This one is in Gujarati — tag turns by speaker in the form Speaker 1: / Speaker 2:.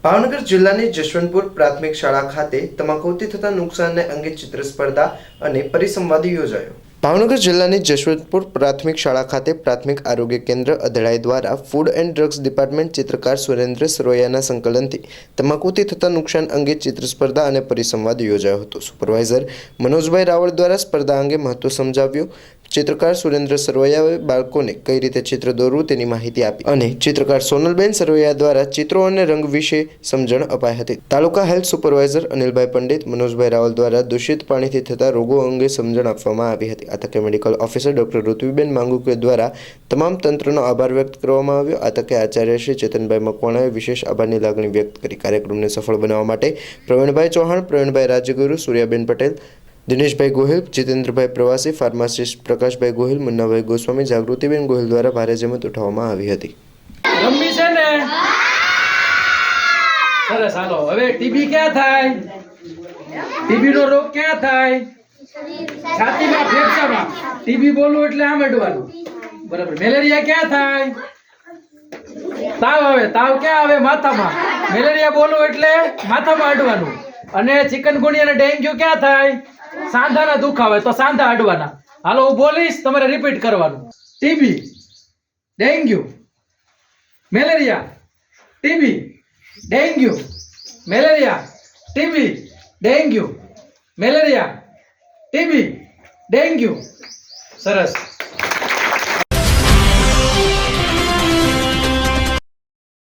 Speaker 1: ભાવનગર જિલ્લાની જશવંતપુર પ્રાથમિક શાળા ખાતે તમાકુથી થતા નુકસાનને અંગે ચિત્ર સ્પર્ધા અને પરિસંવાદ યોજાયો। ભાવનગર જિલ્લાની જશવંતપુર પ્રાથમિક શાળા ખાતે પ્રાથમિક આરોગ્ય કેન્દ્ર અધડાઈ દ્વારા ફૂડ એન્ડ ડ્રગ્સ ડિપાર્ટમેન્ટ ચિત્રકાર સુરેન્દ્ર સરોયાના સંકલનથી તમાકુથી થતા નુકસાન અંગે ચિત્ર સ્પર્ધા અને પરિસંવાદ યોજાયો હતો। સુપરવાઇઝર મનોજભાઈ રાવળ દ્વારા સ્પર્ધા અંગે મહત્વ સમજાવ્યું। ચિત્રકાર સુરેન્દ્ર સરવૈયાએ બાળકોને કઈ રીતે ચિત્ર દોરવું તેની માહિતી આપી અને ચિત્રકાર સોનલબેન સરવૈયા દ્વારા ચિત્રો અને રંગ વિશે સમજણ અપાઈ હતી। તાલુકા હેલ્થ સુપરવાઇઝર અનિલભાઈ પંડિત, મનોજભાઈ રાવલ દ્વારા દૂષિત પાણીથી થતા રોગો અંગે સમજણ આપવામાં આવી હતી। આ તકે મેડિકલ ઓફિસર ડોક્ટર ઋત્વીબેન માંગુકે દ્વારા તમામ તંત્રનો આભાર વ્યક્ત કરવામાં આવ્યો। આ તકે આચાર્ય શ્રી ચેતનભાઈ મકવાણાએ વિશેષ આભારની લાગણી વ્યક્ત કરી। કાર્યક્રમને સફળ બનાવવા માટે પ્રવીણભાઈ ચૌહાણ, પ્રવીણભાઈ રાજ્યગુરુ, સૂર્યાબેન પટેલ, દિનેશભાઈ ગોહિલ, જીતેન્દ્રભાઈ પ્રવાસી, ફાર્માસિસ્ટ પ્રકાશભાઈ ગોહિલ, મુન્નાભાઈ ગોસ્વામી, જાગૃતિબેન ગોહિલ દ્વારા ભારે જહેમત ઉઠાવવામાં આવી હતી।
Speaker 2: રમી છે ને સરસ। હાલો હવે ટીબી ક્યાં થાય? ટીબી નો રોગ ક્યાં થાય? છાતીમાં, ફેફસામાં। ટીબી બોલવું એટલે આમ અડવાનું, બરાબર। મેલેરિયા ક્યાં થાય? તાવ આવે, તાવ ક્યાં આવે? માથામાં। મેલેરિયા બોલવું એટલે માથામાં અડવાનું। અને ચિકનગુનિયા અને ડેન્ગ્યુ ક્યાં થાય? સાંધાના દુખાવે તો સાંધા અડવાના। હાલો હું બોલીશ, તમારે રિપીટ કરવાનું। TB, dengue, malaria, TB, dengue, malaria, TB, dengue, malaria, TB, dengue. સરસ।